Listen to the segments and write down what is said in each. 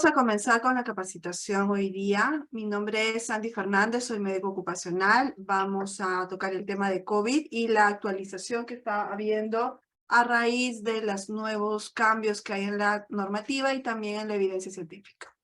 Vamos a comenzar con la capacitación hoy día. Mi nombre es Sandy Fernández, soy médico ocupacional. Vamos a tocar el tema de COVID y la actualización que está habiendo a raíz de los nuevos cambios que hay en la normativa y también en la evidencia científica.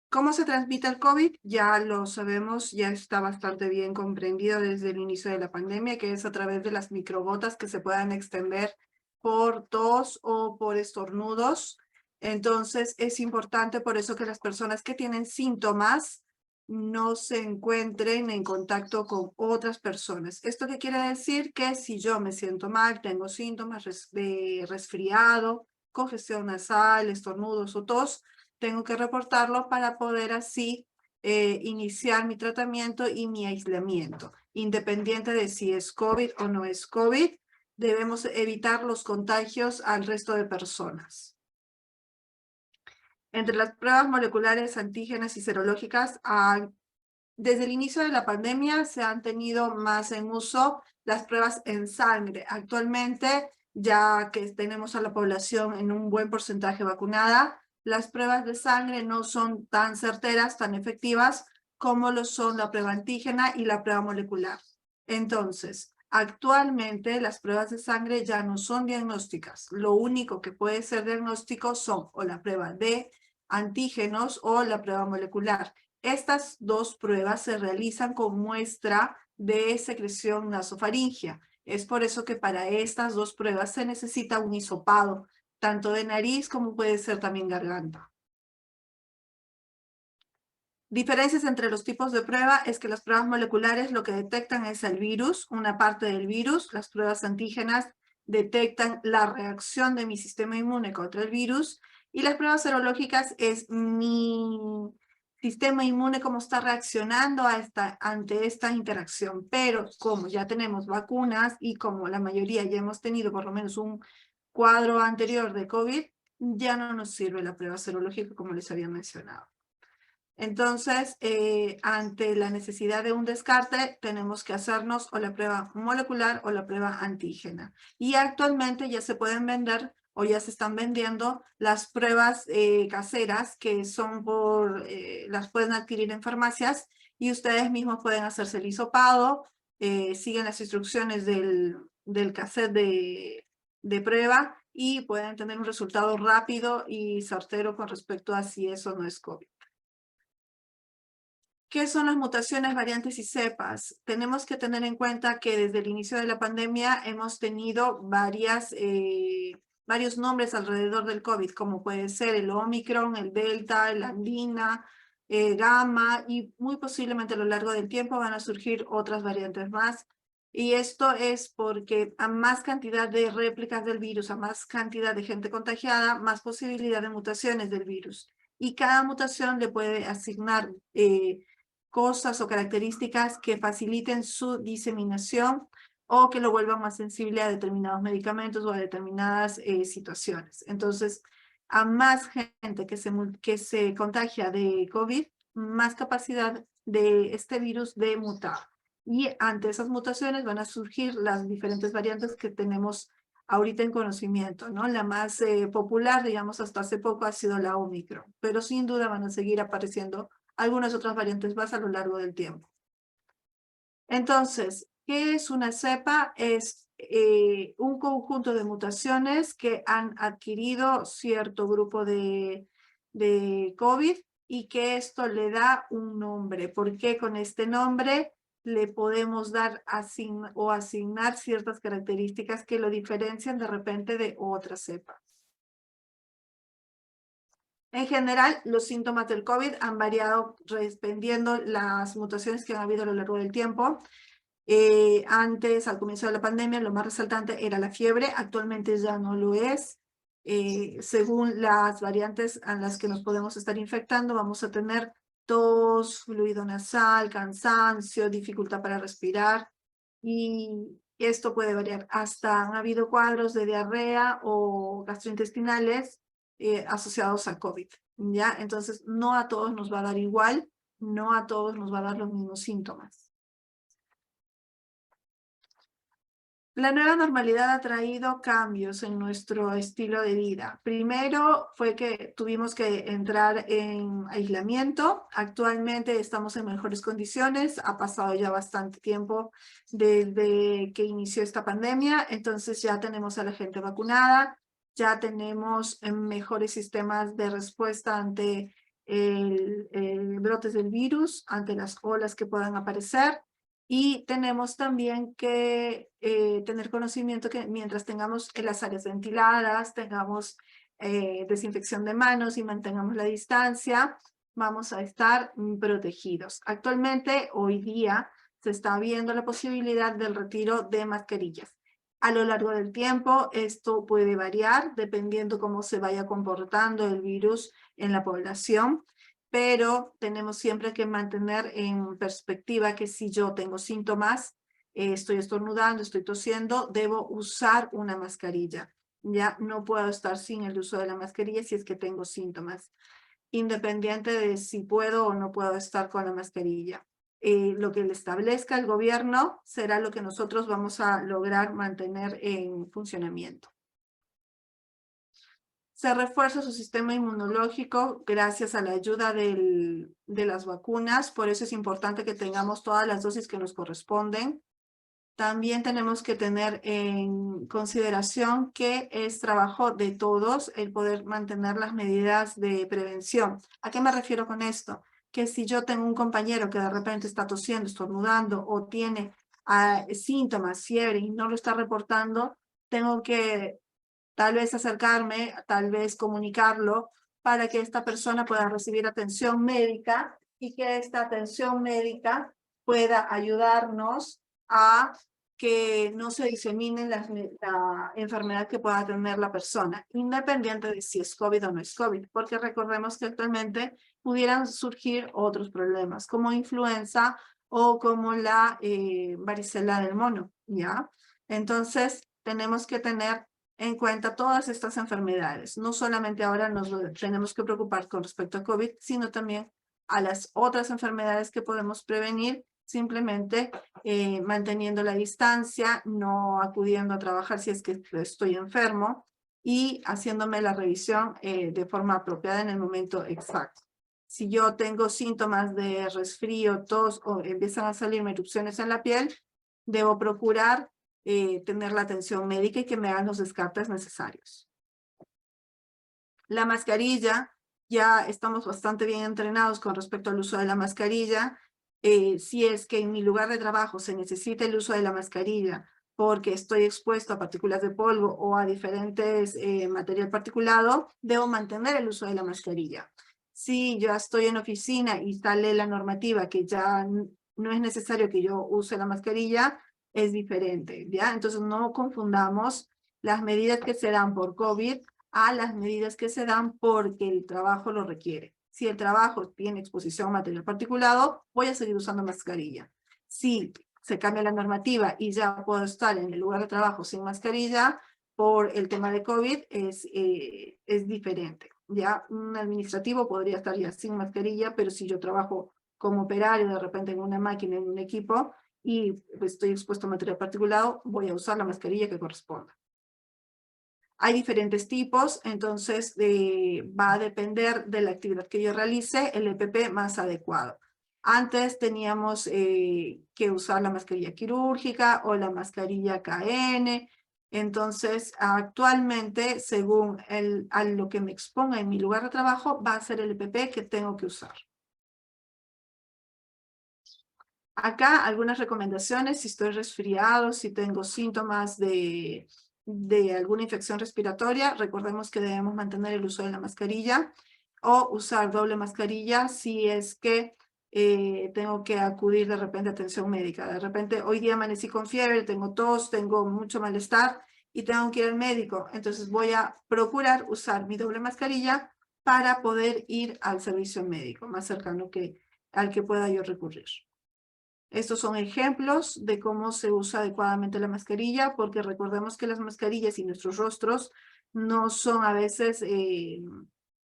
¿Cómo se transmite el COVID? Ya lo sabemos, ya está bastante bien comprendido desde el inicio de la pandemia, que es a través de las microgotas que se puedan extender por tos o por estornudos. Entonces, es importante por eso que las personas que tienen síntomas no se encuentren en contacto con otras personas. ¿Esto qué quiere decir? Que si yo me siento mal, tengo síntomas de resfriado, congestión nasal, estornudos o tos, tengo que reportarlo para poder así iniciar mi tratamiento y mi aislamiento. Independiente de si es COVID o no es COVID, debemos evitar los contagios al resto de personas. Entre las pruebas moleculares, antígenas y serológicas, desde el inicio de la pandemia se han tenido más en uso las pruebas en sangre. Actualmente, ya que tenemos a la población en un buen porcentaje vacunada, las pruebas de sangre no son tan certeras, tan efectivas, como lo son la prueba antígena y la prueba molecular. Entonces, actualmente las pruebas de sangre ya no son diagnósticas. Lo único que puede ser diagnóstico son o la prueba de antígenos o la prueba molecular. Estas dos pruebas se realizan con muestra de secreción nasofaringea. Es por eso que para estas dos pruebas se necesita un hisopado, tanto de nariz como puede ser también garganta. Diferencias entre los tipos de prueba es que las pruebas moleculares lo que detectan es el virus, una parte del virus. Las pruebas antígenas detectan la reacción de mi sistema inmune contra el virus. Y las pruebas serológicas es mi sistema inmune cómo está reaccionando ante esta interacción. Pero como ya tenemos vacunas y como la mayoría ya hemos tenido por lo menos un cuadro anterior de COVID, ya no nos sirve la prueba serológica como les había mencionado. Entonces, ante la necesidad de un descarte, tenemos que hacernos o la prueba molecular o la prueba antígena. Y actualmente ya se pueden vender o ya se están vendiendo las pruebas caseras que son las pueden adquirir en farmacias y ustedes mismos pueden hacerse el hisopado, siguen las instrucciones del cassette de prueba y pueden tener un resultado rápido y certero con respecto a si eso no es COVID. ¿Qué son las mutaciones, variantes y cepas? Tenemos que tener en cuenta que desde el inicio de la pandemia hemos tenido varios nombres alrededor del COVID, como puede ser el Omicron, el Delta, el Andina, Gamma, y muy posiblemente a lo largo del tiempo van a surgir otras variantes más. Y esto es porque a más cantidad de réplicas del virus, a más cantidad de gente contagiada, más posibilidad de mutaciones del virus. Y cada mutación le puede asignar cosas o características que faciliten su diseminación o que lo vuelvan más sensible a determinados medicamentos o a determinadas situaciones. Entonces, a más gente que se contagia de COVID, más capacidad de este virus de mutar. Y ante esas mutaciones van a surgir las diferentes variantes que tenemos ahorita en conocimiento, ¿no? La más popular, digamos, hasta hace poco ha sido la Omicron, pero sin duda van a seguir apareciendo algunas otras variantes más a lo largo del tiempo. Entonces, ¿qué es una cepa? Es un conjunto de mutaciones que han adquirido cierto grupo de COVID y que esto le da un nombre. ¿Por qué con este nombre le podemos dar o asignar ciertas características que lo diferencian de repente de otras cepas? En general, los síntomas del COVID han variado dependiendo las mutaciones que han habido a lo largo del tiempo. Antes, al comienzo de la pandemia, lo más resaltante era la fiebre, actualmente ya no lo es. Según las variantes a las que nos podemos estar infectando, vamos a tener tos, fluido nasal, cansancio, dificultad para respirar, y esto puede variar. Hasta han habido cuadros de diarrea o gastrointestinales asociados a COVID, ¿ya? Entonces, no a todos nos va a dar igual, no a todos nos va a dar los mismos síntomas. La nueva normalidad ha traído cambios en nuestro estilo de vida. Primero fue que tuvimos que entrar en aislamiento. Actualmente estamos en mejores condiciones. Ha pasado ya bastante tiempo desde que inició esta pandemia. Entonces ya tenemos a la gente vacunada, ya tenemos mejores sistemas de respuesta ante el brotes del virus, ante las olas que puedan aparecer. Y tenemos también que tener conocimiento que mientras tengamos las áreas ventiladas, tengamos desinfección de manos y mantengamos la distancia, vamos a estar protegidos. Actualmente, hoy día, se está viendo la posibilidad del retiro de mascarillas. A lo largo del tiempo, esto puede variar dependiendo cómo se vaya comportando el virus en la población, pero tenemos siempre que mantener en perspectiva que si yo tengo síntomas, estoy estornudando, estoy tosiendo, debo usar una mascarilla. Ya no puedo estar sin el uso de la mascarilla si es que tengo síntomas, independiente de si puedo o no puedo estar con la mascarilla. Lo que le establezca el gobierno será lo que nosotros vamos a lograr mantener en funcionamiento. Se refuerza su sistema inmunológico gracias a la ayuda de las vacunas, por eso es importante que tengamos todas las dosis que nos corresponden. También tenemos que tener en consideración que es trabajo de todos el poder mantener las medidas de prevención. ¿A qué me refiero con esto? Que si yo tengo un compañero que de repente está tosiendo, estornudando o tiene síntomas, fiebre y no lo está reportando, tengo que tal vez acercarme, tal vez comunicarlo para que esta persona pueda recibir atención médica y que esta atención médica pueda ayudarnos a que no se disemine la enfermedad que pueda tener la persona, independiente de si es COVID o no es COVID, porque recordemos que actualmente pudieran surgir otros problemas, como influenza o como la varicela del mono, ¿ya? Entonces, tenemos que tener en cuenta todas estas enfermedades. No solamente ahora nos tenemos que preocupar con respecto a COVID, sino también a las otras enfermedades que podemos prevenir simplemente manteniendo la distancia, no acudiendo a trabajar si es que estoy enfermo y haciéndome la revisión de forma apropiada en el momento exacto. Si yo tengo síntomas de resfrío, tos o empiezan a salirme erupciones en la piel, debo procurar tener la atención médica y que me hagan los descartes necesarios. La mascarilla, ya estamos bastante bien entrenados con respecto al uso de la mascarilla. Si es que en mi lugar de trabajo se necesita el uso de la mascarilla porque estoy expuesto a partículas de polvo o a diferentes material particulado, debo mantener el uso de la mascarilla. Si yo estoy en oficina y sale la normativa que ya no es necesario que yo use la mascarilla, es diferente, ¿ya? Entonces no confundamos las medidas que se dan por COVID a las medidas que se dan porque el trabajo lo requiere. Si el trabajo tiene exposición a material particulado, voy a seguir usando mascarilla. Si se cambia la normativa y ya puedo estar en el lugar de trabajo sin mascarilla, por el tema de COVID es diferente. Ya un administrativo podría estar ya sin mascarilla, pero si yo trabajo como operario de repente en una máquina, en un equipo, y pues, estoy expuesto a material particulado, voy a usar la mascarilla que corresponda. Hay diferentes tipos, entonces va a depender de la actividad que yo realice, el EPP más adecuado. Antes teníamos que usar la mascarilla quirúrgica o la mascarilla KN, entonces actualmente, según a lo que me exponga en mi lugar de trabajo, va a ser el EPP que tengo que usar. Acá algunas recomendaciones, si estoy resfriado, si tengo síntomas de alguna infección respiratoria, recordemos que debemos mantener el uso de la mascarilla o usar doble mascarilla si es que tengo que acudir de repente a atención médica. De repente hoy día amanecí con fiebre, tengo tos, tengo mucho malestar y tengo que ir al médico. Entonces voy a procurar usar mi doble mascarilla para poder ir al servicio médico más cercano al que pueda yo recurrir. Estos son ejemplos de cómo se usa adecuadamente la mascarilla, porque recordemos que las mascarillas y nuestros rostros no son a veces,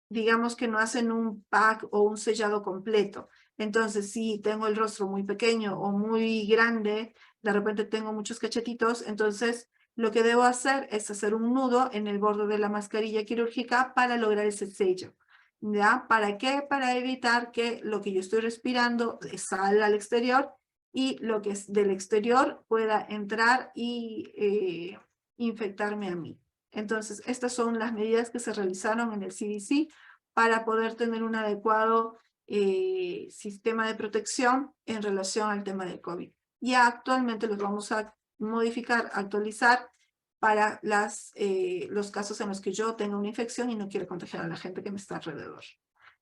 digamos que no hacen un pack o un sellado completo. Entonces, si tengo el rostro muy pequeño o muy grande, de repente tengo muchos cachetitos, entonces lo que debo hacer es hacer un nudo en el borde de la mascarilla quirúrgica para lograr ese sello. ¿Ya? ¿Para qué? Para evitar que lo que yo estoy respirando salga al exterior y lo que es del exterior pueda entrar y infectarme a mí. Entonces, estas son las medidas que se realizaron en el CDC para poder tener un adecuado sistema de protección en relación al tema del COVID. Ya actualmente los vamos a modificar, actualizar para los casos en los que yo tenga una infección y no quiero contagiar a la gente que me está alrededor.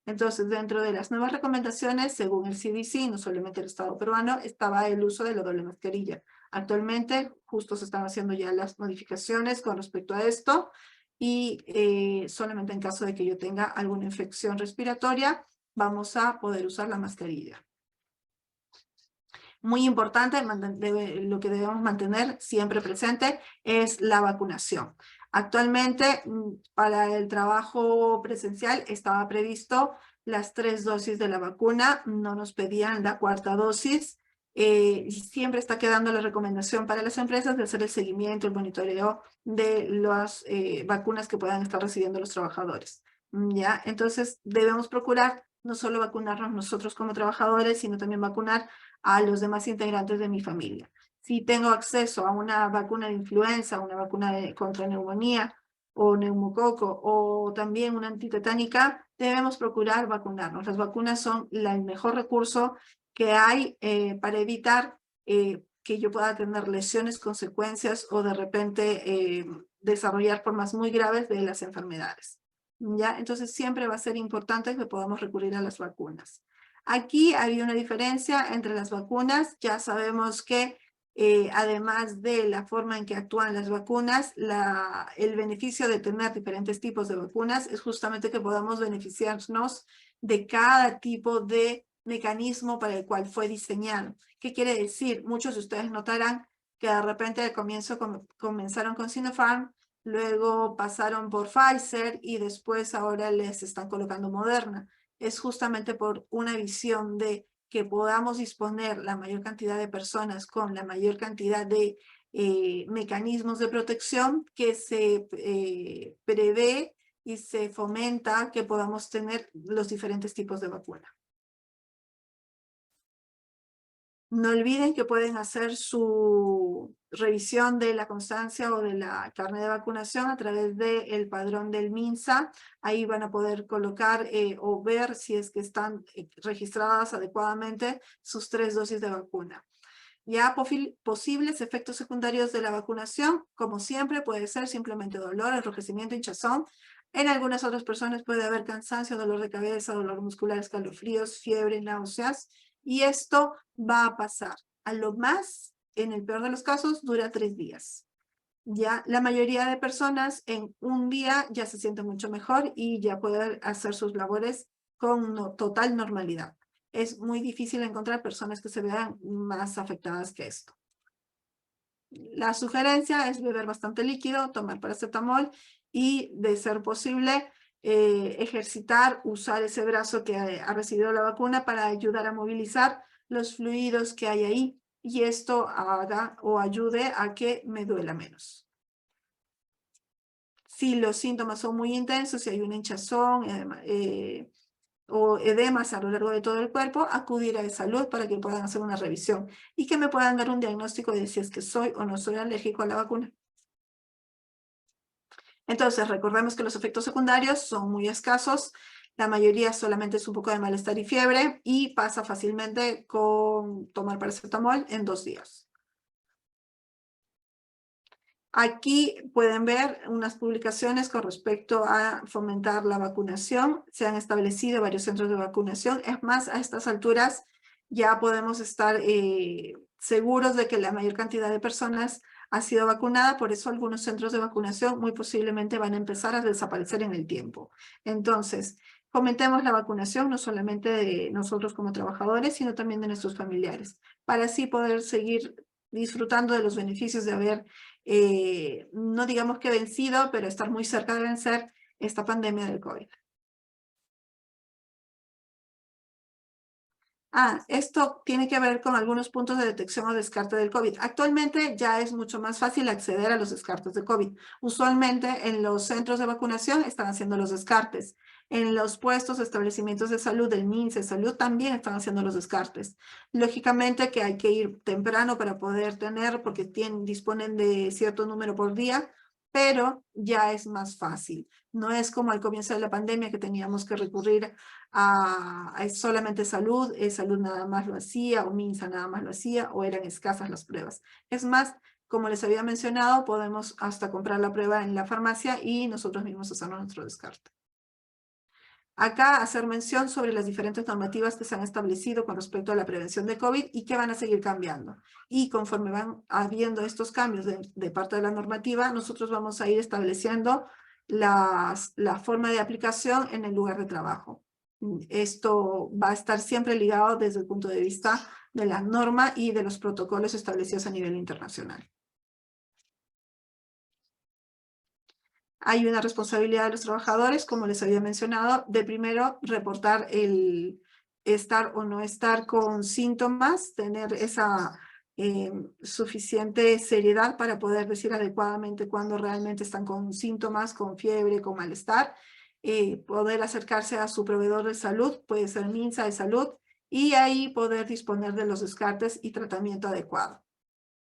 Entonces, dentro de las nuevas recomendaciones, según el CDC, no solamente el Estado peruano, estaba el uso de la doble mascarilla. Actualmente, justo se están haciendo ya las modificaciones con respecto a esto y solamente en caso de que yo tenga alguna infección respiratoria, vamos a poder usar la mascarilla. Muy importante, lo que debemos mantener siempre presente es la vacunación. Actualmente, para el trabajo presencial estaba previsto las 3 dosis de la vacuna, no nos pedían la 4ª dosis. Siempre está quedando la recomendación para las empresas de hacer el seguimiento, el monitoreo de las vacunas que puedan estar recibiendo los trabajadores. ¿Ya? Entonces, debemos procurar no solo vacunarnos nosotros como trabajadores, sino también vacunar a los demás integrantes de mi familia. Si tengo acceso a una vacuna de influenza, una vacuna contra neumonía o neumococo o también una antitetánica, debemos procurar vacunarnos. Las vacunas son el mejor recurso que hay para evitar que yo pueda tener lesiones, consecuencias o de repente desarrollar formas muy graves de las enfermedades. ¿Ya? Entonces siempre va a ser importante que podamos recurrir a las vacunas. Aquí había una diferencia entre las vacunas. Ya sabemos que además de la forma en que actúan las vacunas, el beneficio de tener diferentes tipos de vacunas es justamente que podamos beneficiarnos de cada tipo de mecanismo para el cual fue diseñado. ¿Qué quiere decir? Muchos de ustedes notarán que de repente al comienzo comenzaron con Sinopharm, luego pasaron por Pfizer y después ahora les están colocando Moderna. Es justamente por una visión de que podamos disponer la mayor cantidad de personas con la mayor cantidad de mecanismos de protección que se prevé y se fomenta que podamos tener los diferentes tipos de vacuna. No olviden que pueden hacer su revisión de la constancia o de la carnet de vacunación a través del padrón del MINSA. Ahí van a poder colocar o ver si es que están registradas adecuadamente sus 3 dosis de vacuna. Ya posibles efectos secundarios de la vacunación, como siempre, puede ser simplemente dolor, enrojecimiento, hinchazón. En algunas otras personas puede haber cansancio, dolor de cabeza, dolor muscular, escalofríos, fiebre, náuseas. Y esto va a pasar. A lo más, en el peor de los casos, dura 3 días. Ya la mayoría de personas en un día ya se siente mucho mejor y ya puede hacer sus labores con total normalidad. Es muy difícil encontrar personas que se vean más afectadas que esto. La sugerencia es beber bastante líquido, tomar paracetamol y, de ser posible, ejercitar, usar ese brazo que ha recibido la vacuna para ayudar a movilizar los fluidos que hay ahí y esto haga o ayude a que me duela menos. Si los síntomas son muy intensos, si hay una hinchazón o edemas a lo largo de todo el cuerpo, acudir a salud para que puedan hacer una revisión y que me puedan dar un diagnóstico de si es que soy o no soy alérgico a la vacuna. Entonces, recordemos que los efectos secundarios son muy escasos. La mayoría solamente es un poco de malestar y fiebre y pasa fácilmente con tomar paracetamol en 2 días. Aquí pueden ver unas publicaciones con respecto a fomentar la vacunación. Se han establecido varios centros de vacunación. Es más, a estas alturas ya podemos estar seguros de que la mayor cantidad de personas ha sido vacunada. Por eso algunos centros de vacunación muy posiblemente van a empezar a desaparecer en el tiempo. Entonces, fomentemos la vacunación no solamente de nosotros como trabajadores, sino también de nuestros familiares, para así poder seguir disfrutando de los beneficios de haber no digamos que vencido, pero estar muy cerca de vencer esta pandemia del COVID. Esto tiene que ver con algunos puntos de detección o descarte del COVID. Actualmente ya es mucho más fácil acceder a los descartes de COVID. Usualmente en los centros de vacunación están haciendo los descartes. En los puestos, establecimientos de salud, del MINSE Salud, también están haciendo los descartes. Lógicamente que hay que ir temprano para poder tener, porque disponen de cierto número por día, pero ya es más fácil. No es como al comienzo de la pandemia que teníamos que recurrir a solamente salud, salud nada más lo hacía, o MINSA nada más lo hacía, o eran escasas las pruebas. Es más, como les había mencionado, podemos hasta comprar la prueba en la farmacia y nosotros mismos hacer nuestro descarte. Acá hacer mención sobre las diferentes normativas que se han establecido con respecto a la prevención de COVID y que van a seguir cambiando. Y conforme van habiendo estos cambios de parte de la normativa, nosotros vamos a ir estableciendo la forma de aplicación en el lugar de trabajo. Esto va a estar siempre ligado desde el punto de vista de la norma y de los protocolos establecidos a nivel internacional. Hay una responsabilidad de los trabajadores, como les había mencionado, de primero reportar el estar o no estar con síntomas, tener esa suficiente seriedad para poder decir adecuadamente cuando realmente están con síntomas, con fiebre, con malestar, poder acercarse a su proveedor de salud, puede ser MINSA de salud, y ahí poder disponer de los descartes y tratamiento adecuado.